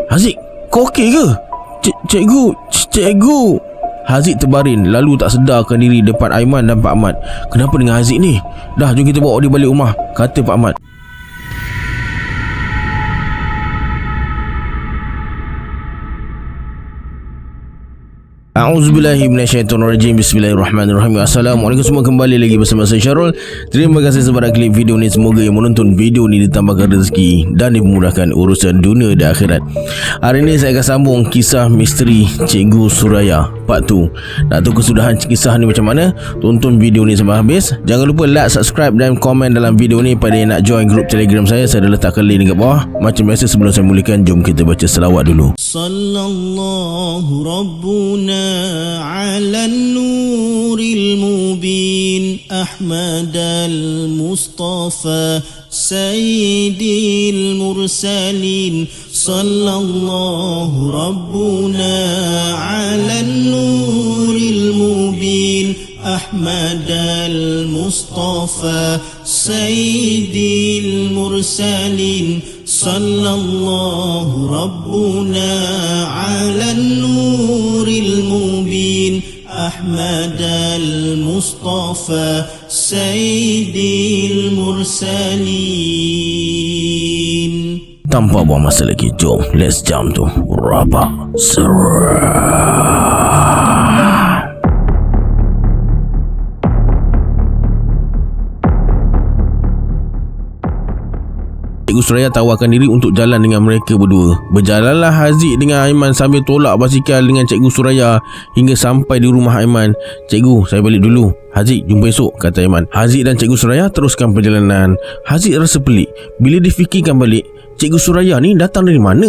Haziq, kau okey ke? Cikgu. Haziq terbaring lalu tak sedarkan diri depan Aiman dan Pak Ahmad. Kenapa dengan Haziq ni? Dah, jom kita bawa dia balik rumah, kata Pak Ahmad. A'udzubillahi minasyaitonirrajim. Bismillahirrahmanirrahim. Assalamualaikum semua, kembali lagi bersama saya Syarul. Terima kasih sebab klik video ni. Semoga yang menonton video ni ditambahkan rezeki dan dimudahkan urusan dunia dan akhirat. Hari ini saya akan sambung kisah misteri Cikgu Suraya part 2. Nak tahu kesudahan kisah ni macam mana? Tonton video ni sampai habis. Jangan lupa like, subscribe dan komen dalam video ni. Pada yang nak join grup Telegram saya dah letakkan link dekat bawah. Macam biasa, sebelum saya mulakan, jom kita baca selawat dulu. Sallallahu Rabbuna على النور المبين أحمد المصطفى سيد المرسلين صلى الله ربنا على النور المبين أحمد المصطفى سيد المرسلين صلى الله ربنا على النور المبين أحمد المصطفى سيد المرسلين. Tanpa buang masa lagi, jom let's jump to Rabak Seram. Cikgu Suraya tawarkan diri untuk jalan dengan mereka berdua. Berjalanlah Haziq dengan Aiman sambil tolak basikal dengan Cikgu Suraya hingga sampai di rumah Aiman. "Cikgu, saya balik dulu. Haziq, jumpa esok," kata Aiman. Haziq dan Cikgu Suraya teruskan perjalanan. Haziq rasa pelik bila difikirkan balik, Cikgu Suraya ni datang dari mana?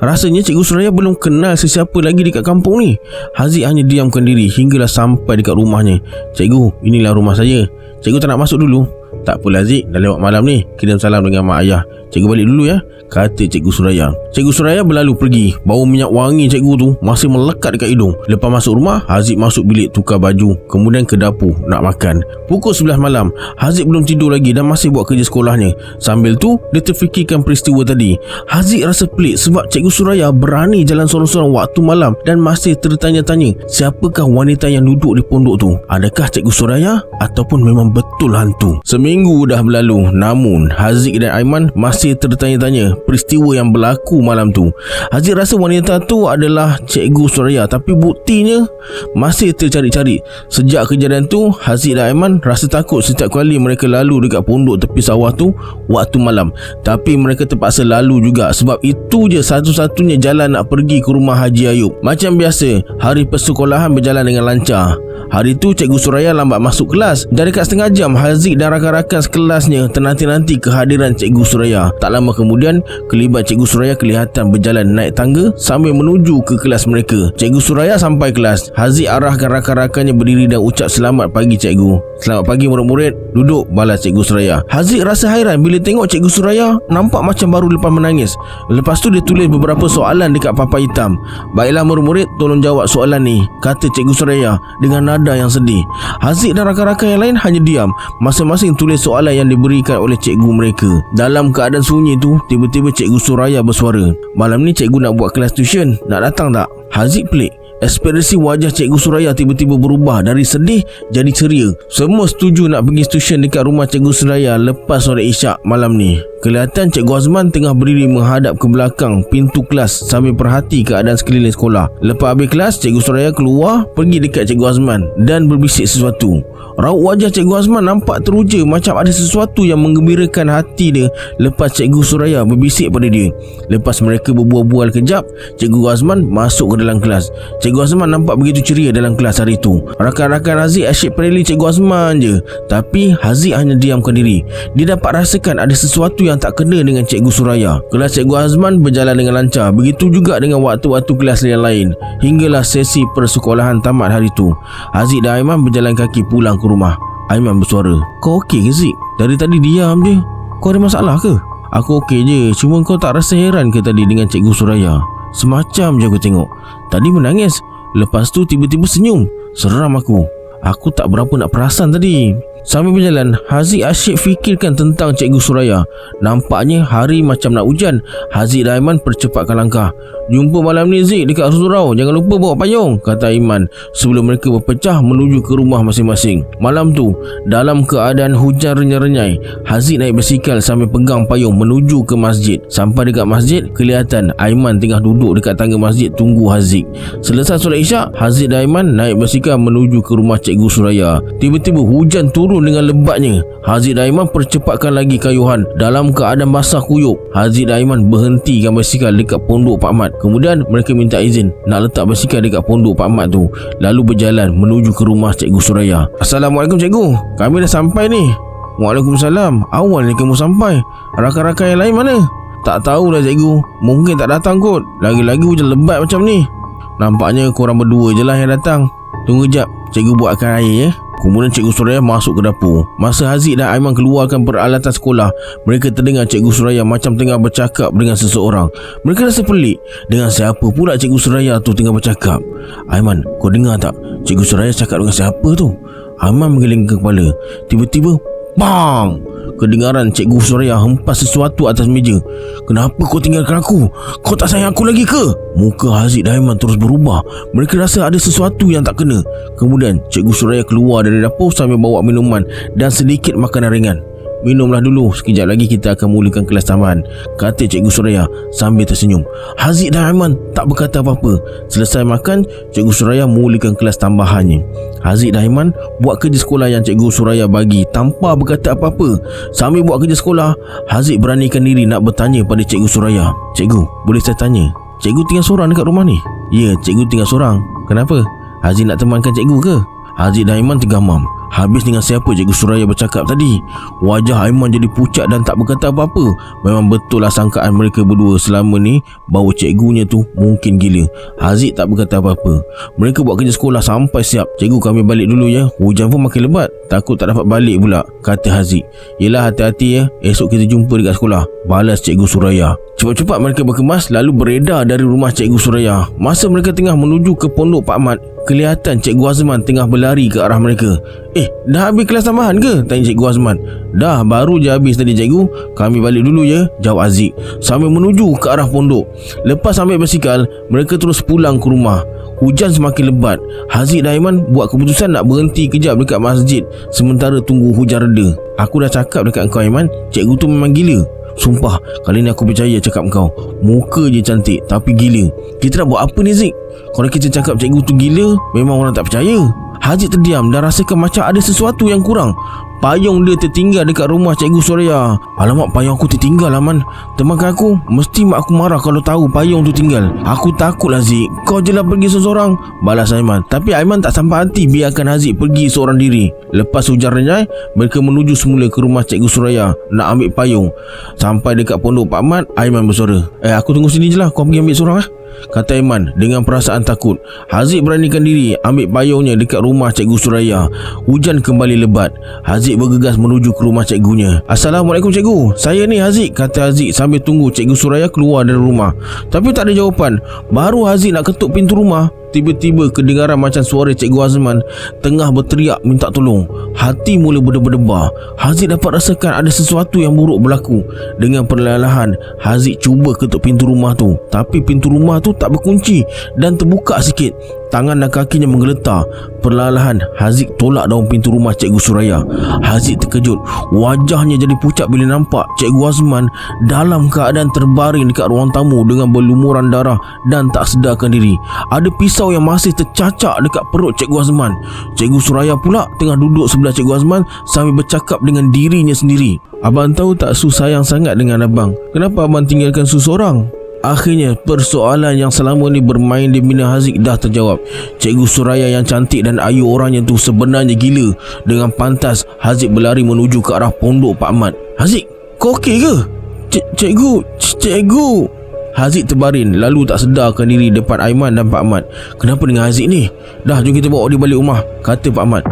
Rasanya Cikgu Suraya belum kenal sesiapa lagi dekat kampung ni. Haziq hanya diamkan diri hinggalah sampai dekat rumahnya. "Cikgu, inilah rumah saya. Cikgu tak nak masuk dulu?" "Tak apalah Haziq, dah lewat malam ni. Kirim salam dengan mak ayah. Cikgu balik dulu ya," kata Cikgu Suraya. Cikgu Suraya berlalu pergi. Bau minyak wangi cikgu tu masih melekat dekat hidung. Lepas masuk rumah, Haziq masuk bilik tukar baju, kemudian ke dapur nak makan. Pukul 11 malam, Haziq belum tidur lagi dan masih buat kerja sekolahnya. Sambil tu, dia terfikirkan peristiwa tadi. Haziq rasa pelik sebab Cikgu Suraya berani jalan sorang-sorang waktu malam dan masih tertanya-tanya, siapakah wanita yang duduk di pondok tu? Adakah Cikgu Suraya ataupun memang betul hantu? Seminggu dah berlalu, namun Haziq dan Aiman masih tertanya-tanya peristiwa yang berlaku malam tu. Haziq rasa wanita tu adalah Cikgu Suraya, tapi buktinya masih tercari-cari. Sejak kejadian tu, Haziq dan Aiman rasa takut setiap kali mereka lalu dekat pondok tepi sawah tu waktu malam. Tapi mereka terpaksa lalu juga sebab itu je satu-satunya jalan nak pergi ke rumah Haji Ayub. Macam biasa, hari persekolahan berjalan dengan lancar. Hari tu Cikgu Suraya lambat masuk kelas dan dekat setengah jam Haziq dan rakan-rakan sekelasnya ternanti-nanti kehadiran Cikgu Suraya. Tak lama kemudian, kelibat Cikgu Suraya kelihatan berjalan naik tangga sambil menuju ke kelas mereka. Cikgu Suraya sampai kelas. Haziq arahkan rakan-rakannya berdiri dan ucap, "Selamat pagi Cikgu." "Selamat pagi murid-murid. Duduk," balas Cikgu Suraya. Haziq rasa hairan bila tengok Cikgu Suraya nampak macam baru lepas menangis. Lepas tu dia tulis beberapa soalan dekat papan hitam. "Baiklah murid-murid, tolong jawab soalan ni," kata Cikgu Suraya dengan nada yang sedih. Haziq dan rakan-rakan yang lain hanya diam. Masing-masing tulis soalan yang diberikan oleh cikgu mereka. Dalam keadaan sunyi tu, tiba-tiba Cikgu Suraya bersuara, "Malam ni cikgu nak buat kelas tuition. Nak datang tak?" Haziq pelik. Ekspresi wajah Cikgu Suraya tiba-tiba berubah dari sedih jadi ceria. Semua setuju nak pergi tuition dekat rumah Cikgu Suraya lepas solat Isyak malam ni. Kelihatan Cikgu Azman tengah berdiri menghadap ke belakang pintu kelas sambil perhati keadaan sekeliling sekolah. Lepas habis kelas, Cikgu Suraya keluar pergi dekat Cikgu Azman dan berbisik sesuatu. Raut wajah Cikgu Azman nampak teruja macam ada sesuatu yang menggembirakan hati dia lepas Cikgu Suraya berbisik pada dia. Lepas mereka berbual-bual kejap, Cikgu Azman masuk ke dalam kelas. Cikgu Azman nampak begitu ceria dalam kelas hari itu. Rakan-rakan Haziq asyik pereli Cikgu Azman je. Tapi Haziq hanya diamkan diri. Dia dapat rasakan ada sesuatu yang tak kena dengan Cikgu Suraya. Kelas Cikgu Azman berjalan dengan lancar. Begitu juga dengan waktu-waktu kelas yang lain. Hinggalah sesi persekolahan tamat hari itu. Haziq dan Aiman berjalan kaki pulang ke rumah. Aiman bersuara, "Kau okey ke Zik? Dari tadi diam je. Kau ada masalah ke?" "Aku okey je. Cuma kau tak rasa heran ke tadi dengan Cikgu Suraya? Semacam je aku tengok. Tadi menangis, lepas tu tiba-tiba senyum. Seram aku. Aku tak berapa nak perasan tadi." Sambil berjalan, Haziq asyik fikirkan tentang Cikgu Suraya. Nampaknya hari macam nak hujan. Haziq dan Aiman percepatkan langkah. "Jumpa malam ni Zik dekat surau. Jangan lupa bawa payung," kata Aiman sebelum mereka berpecah menuju ke rumah masing-masing. Malam tu, dalam keadaan hujan renyai-renyai, Haziq naik basikal sambil pegang payung menuju ke masjid. Sampai dekat masjid, kelihatan Aiman tengah duduk dekat tangga masjid tunggu Haziq. Selesai solat Isyak, Haziq dan Aiman naik basikal menuju ke rumah Cikgu Suraya. Tiba-tiba hujan turun dengan lebatnya. Haziq dan Aiman percepatkan lagi kayuhan dalam keadaan basah kuyup. Haziq dan Aiman berhentikan basikal dekat pondok Pak Mat. Kemudian mereka minta izin nak letak basikal dekat pondok Pak Mat tu, lalu berjalan menuju ke rumah Cikgu Suraya. "Assalamualaikum cikgu, kami dah sampai ni." "Waalaikumsalam, awal ni kamu sampai. Rakan-rakan yang lain mana?" "Tak tahulah cikgu, mungkin tak datang kot. Lagi-lagi hujan lebat macam ni. Nampaknya korang berdua je lah yang datang. Tunggu jap, cikgu buatkan air ya." Kemudian Cikgu Suraya masuk ke dapur. Masa Haziq dan Aiman keluarkan peralatan sekolah, mereka terdengar Cikgu Suraya macam tengah bercakap dengan seseorang. Mereka rasa pelik. Dengan siapa pula Cikgu Suraya tu tengah bercakap? "Aiman, kau dengar tak? Cikgu Suraya cakap dengan siapa tu?" Aiman menggelengkan kepala. Tiba-tiba, bang! Kedengaran Cikgu Suraya hempas sesuatu atas meja. "Kenapa kau tinggalkan aku? Kau tak sayang aku lagi ke?" Muka Haziq dan Aiman terus berubah. Mereka rasa ada sesuatu yang tak kena. Kemudian Cikgu Suraya keluar dari dapur sambil bawa minuman dan sedikit makanan ringan. "Minumlah dulu, sekejap lagi kita akan mulakan kelas tambahan," kata Cikgu Suraya sambil tersenyum. Haziq dan Aiman tak berkata apa-apa. Selesai makan, Cikgu Suraya mulakan kelas tambahannya. Haziq dan Aiman buat kerja sekolah yang Cikgu Suraya bagi tanpa berkata apa-apa. Sambil buat kerja sekolah, Haziq beranikan diri nak bertanya pada Cikgu Suraya. "Cikgu, boleh saya tanya? Cikgu tinggal seorang dekat rumah ni?" "Ya, cikgu tinggal seorang. Kenapa? Haziq nak temankan cikgu ke?" Haziq dan Aiman tergamam. Habis dengan siapa Cikgu Suraya bercakap tadi? Wajah Aiman jadi pucat dan tak berkata apa-apa. Memang betul lah sangkaan mereka berdua selama ni bahawa cikgunya tu mungkin gila. Haziq tak berkata apa-apa. Mereka buat kerja sekolah sampai siap. "Cikgu, kami balik dulu ya. Hujan pun makin lebat. Takut tak dapat balik pula," kata Haziq. "Yelah, hati-hati ya. Esok kita jumpa dekat sekolah," balas Cikgu Suraya. Cepat-cepat mereka berkemas lalu beredar dari rumah Cikgu Suraya. Masa mereka tengah menuju ke pondok Pak Mat, kelihatan Cikgu Azman tengah berlari ke arah mereka. Dah habis kelas tambahan ke?" tanya Cikgu Azman. "Dah, baru je habis tadi cikgu. Kami balik dulu ya," jawab Haziq sambil menuju ke arah pondok. Lepas ambil basikal, mereka terus pulang ke rumah. Hujan semakin lebat. Haziq dan Aiman buat keputusan nak berhenti kejap dekat masjid sementara tunggu hujan reda. "Aku dah cakap dekat kau Aiman, cikgu tu memang gila. Sumpah, kali ni aku percaya cakap kau. Muka je cantik tapi gila. Kita nak buat apa ni Zik? Kalau kita cakap cikgu tu gila, memang orang tak percaya." Haziq terdiam dan rasakan macam ada sesuatu yang kurang. Payung dia tertinggal dekat rumah Cikgu Suraya. "Alamak, payung aku tertinggal Aman. Temankan aku. Mesti mak aku marah kalau tahu payung tu tinggal." "Aku takut Haziq. Kau je lah pergi seorang," balas Aiman. Tapi Aiman tak sampai hati biarkan Haziq pergi seorang diri. Lepas hujan renyai, mereka menuju semula ke rumah Cikgu Suraya nak ambil payung. Sampai dekat pondok Pak Mat, Aiman bersuara, "Aku tunggu sini je lah. Kau pergi ambil seorang kata Aiman dengan perasaan takut. Haziq beranikan diri ambil payungnya dekat rumah Cikgu Suraya. Hujan kembali lebat. Haziq bergegas menuju ke rumah cikgunya. "Assalamualaikum cikgu. Saya ni Haziq," kata Haziq sambil tunggu Cikgu Suraya keluar dari rumah. Tapi tak ada jawapan. Baru Haziq nak ketuk pintu rumah, tiba-tiba kedengaran macam suara Cikgu Azman tengah berteriak minta tolong. Hati mula berdebar-debar. Haziq dapat rasakan ada sesuatu yang buruk berlaku. Dengan perlahan-lahan Haziq cuba ketuk pintu rumah tu, tapi pintu rumah tu tak berkunci dan terbuka sikit. Tangan dan kakinya menggeletar. Perlahan-lahan Haziq tolak daun pintu rumah Cikgu Suraya. Haziq terkejut. Wajahnya jadi pucat bila nampak Cikgu Azman dalam keadaan terbaring dekat ruang tamu dengan berlumuran darah dan tak sedarkan diri. Ada pisau yang masih tercacak dekat perut Cikgu Azman. Cikgu Suraya pula tengah duduk sebelah Cikgu Azman sambil bercakap dengan dirinya sendiri. "Abang tahu tak Su sayang sangat dengan abang. Kenapa abang tinggalkan Su seorang?" Akhirnya persoalan yang selama ni bermain di minda Haziq dah terjawab. Cikgu Suraya yang cantik dan ayu orangnya tu sebenarnya gila. Dengan pantas Haziq berlari menuju ke arah pondok Pak Mat. "Haziq, kau okey ke?" Cikgu." Haziq terbaring lalu tak sedarkan diri depan Aiman dan Pak Mat. "Kenapa dengan Haziq ni? Dah, jom kita bawa dia balik rumah," kata Pak Mat.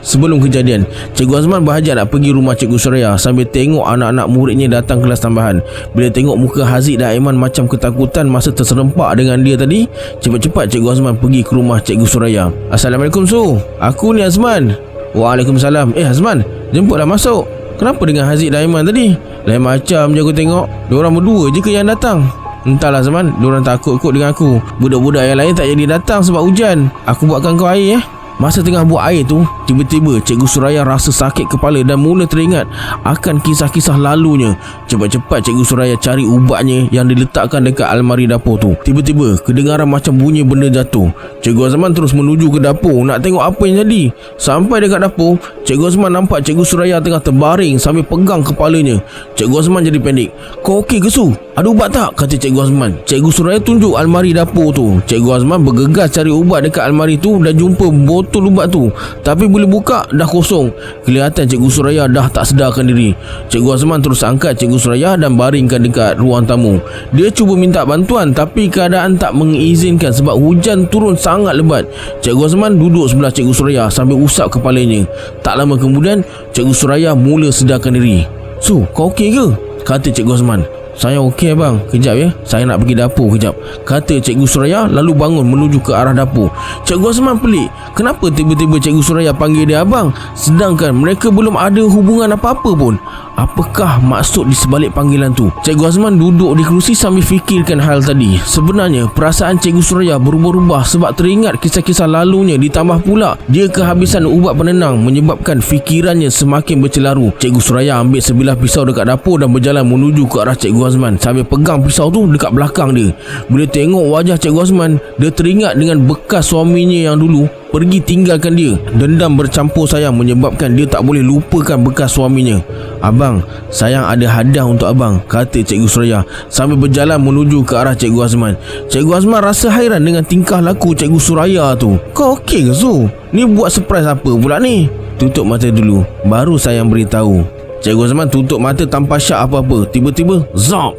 Sebelum kejadian, Cikgu Azman berhajat nak pergi rumah Cikgu Suraya sambil tengok anak-anak muridnya datang kelas tambahan. Bila tengok muka Haziq dan Aiman macam ketakutan masa terserempak dengan dia tadi, cepat-cepat Cikgu Azman pergi ke rumah Cikgu Suraya. "Assalamualaikum Su. Aku ni Azman." Waalaikumsalam. Azman, jemputlah masuk. Kenapa dengan Haziq dan Aiman tadi? Lain macam je aku tengok. Diorang berdua je ke yang datang? Entahlah Azman, diorang takut kot dengan aku. Budak-budak yang lain tak jadi datang sebab hujan. Aku buatkan kau air Masa tengah buat air tu, tiba-tiba Cikgu Suraya rasa sakit kepala dan mula teringat akan kisah-kisah lalunya. Cepat-cepat Cikgu Suraya cari ubatnya yang diletakkan dekat almari dapur tu. Tiba-tiba kedengaran macam bunyi benda jatuh. Cikgu Azman terus menuju ke dapur nak tengok apa yang jadi. Sampai dekat dapur, Cikgu Azman nampak Cikgu Suraya tengah terbaring sambil pegang kepalanya. Cikgu Azman jadi panik. "Kau okey ke Su? Ada ubat tak?" kata Cikgu Azman. Cikgu Suraya tunjuk almari dapur tu. Cikgu Azman bergegas cari ubat dekat almari tu dan jumpa botol ubat tu. Tapi boleh buka dah kosong. Kelihatan Cikgu Suraya dah tak sedarkan diri. Cikgu Azman terus angkat Cikgu Suraya dan baringkan dekat ruang tamu. Dia cuba minta bantuan tapi keadaan tak mengizinkan sebab hujan turun sangat lebat. Cikgu Azman duduk sebelah Cikgu Suraya sambil usap kepalanya. Tak lama kemudian Cikgu Suraya mula sedarkan diri. "Su, kau okey ke?" kata Cikgu Azman. "Saya okey abang. Kejap ya, saya nak pergi dapur kejap," kata Cikgu Suraya lalu bangun menuju ke arah dapur. Cikgu Azman pelik. Kenapa tiba-tiba Cikgu Suraya panggil dia abang sedangkan mereka belum ada hubungan apa-apa pun? Apakah maksud di sebalik panggilan tu? Cikgu Azman duduk di kerusi sambil fikirkan hal tadi. Sebenarnya perasaan Cikgu Suraya berubah-ubah sebab teringat kisah-kisah lalunya, ditambah pula dia kehabisan ubat penenang menyebabkan fikirannya semakin bercelaru. Cikgu Suraya ambil sebilah pisau dekat dapur dan berjalan menuju ke arah Cikgu Azman sambil pegang pisau tu dekat belakang dia. Bila tengok wajah Cikgu Azman, dia teringat dengan bekas suaminya yang dulu pergi tinggalkan dia. Dendam bercampur sayang menyebabkan dia tak boleh lupakan bekas suaminya. "Abang, sayang ada hadiah untuk abang," kata Cikgu Suraya sambil berjalan menuju ke arah Cikgu Azman. Cikgu Azman rasa hairan dengan tingkah laku Cikgu Suraya tu. "Kau okey ke Su? Ni buat surprise apa pula ni?" "Tutup mata dulu, baru sayang beritahu." Cikgu Azman tutup mata tanpa syak apa-apa. Tiba-tiba zap,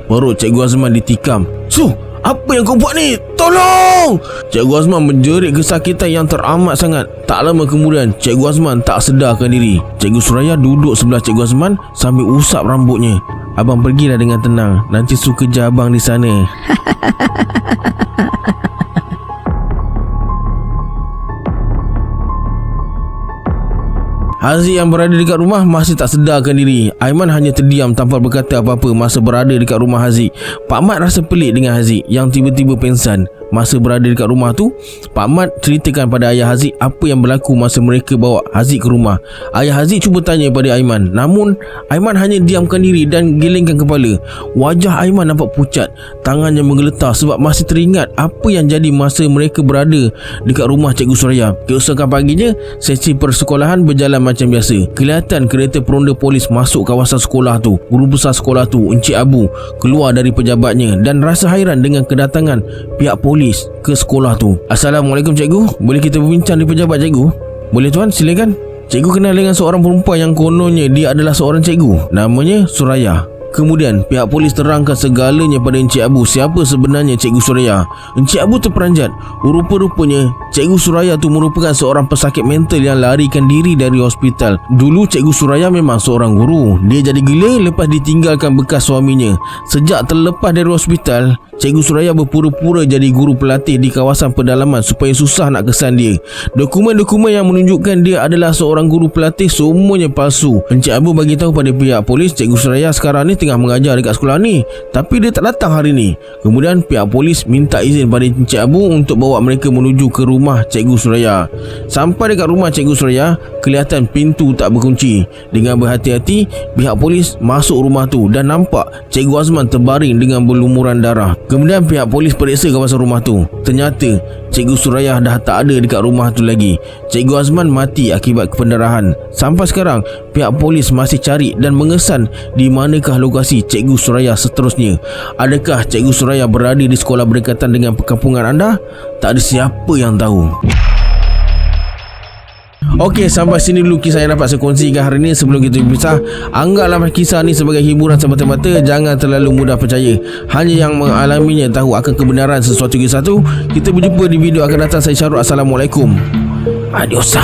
perut Cikgu Azman ditikam. "Su, apa yang kau buat ni? Tolong!" Cikgu Azman menjerit kesakitan yang teramat sangat. Tak lama kemudian Cikgu Azman tak sedarkan diri. Cikgu Suraya duduk sebelah Cikgu Azman sambil usap rambutnya. "Abang pergilah dengan tenang. Nanti Su kejar abang di sana." Haziq yang berada dekat rumah masih tak sedarkan diri. Aiman hanya terdiam tanpa berkata apa-apa masa berada dekat rumah Haziq. Pak Mat rasa pelik dengan Haziq yang tiba-tiba pengsan. Masa berada dekat rumah tu, Pak Mat ceritakan pada ayah Haziq apa yang berlaku masa mereka bawa Haziq ke rumah. Ayah Haziq cuba tanya pada Aiman, namun Aiman hanya diamkan diri dan gelengkan kepala. Wajah Aiman nampak pucat, tangannya menggeletar sebab masih teringat apa yang jadi masa mereka berada dekat rumah Cikgu Suraya. Keesokan paginya, sesi persekolahan berjalan macam biasa. Kelihatan kereta peronda polis masuk kawasan sekolah tu. Guru besar sekolah tu, Encik Abu, keluar dari pejabatnya dan rasa hairan dengan kedatangan pihak polis ke sekolah tu. "Assalamualaikum cikgu, boleh kita berbincang di pejabat cikgu?" "Boleh tuan, silakan." Cikgu kenal dengan seorang perempuan yang kononnya dia adalah seorang cikgu. Namanya Suraya. Kemudian pihak polis terangkan segalanya pada Encik Abu siapa sebenarnya Cikgu Suraya. Encik Abu terperanjat. Rupa-rupanya Cikgu Suraya tu merupakan seorang pesakit mental yang larikan diri dari hospital. Dulu Cikgu Suraya memang seorang guru. Dia jadi gila lepas ditinggalkan bekas suaminya. Sejak terlepas dari hospital, Cikgu Suraya berpura-pura jadi guru pelatih di kawasan pedalaman supaya susah nak kesan dia. Dokumen-dokumen yang menunjukkan dia adalah seorang guru pelatih semuanya palsu. Encik Abu bagi tahu pada pihak polis Cikgu Suraya sekarang ni tengah mengajar dekat sekolah ni, tapi dia tak datang hari ni. Kemudian pihak polis minta izin pada Encik Abu untuk bawa mereka menuju ke rumah Cikgu Suraya. Sampai dekat rumah Cikgu Suraya, kelihatan pintu tak berkunci. Dengan berhati-hati, pihak polis masuk rumah tu dan nampak Cikgu Azman terbaring dengan berlumuran darah. Kemudian pihak polis periksa kawasan rumah tu. Ternyata Cikgu Suraya dah tak ada dekat rumah tu lagi. Cikgu Azman mati akibat pendarahan. Sampai sekarang pihak polis masih cari dan mengesan di manakah lokasi Cikgu Suraya seterusnya. Adakah Cikgu Suraya berada di sekolah berdekatan dengan perkampungan anda? Tak ada siapa yang tahu. Okey, sampai sini dulu kisah yang dapat saya kongsikan hari ini. Sebelum kita berpisah, anggaplah kisah ni sebagai hiburan semata-mata. Jangan terlalu mudah percaya. Hanya yang mengalaminya tahu akan kebenaran sesuatu kisah tu. Kita berjumpa di video akan datang. Saya Syarul. Assalamualaikum. Adios.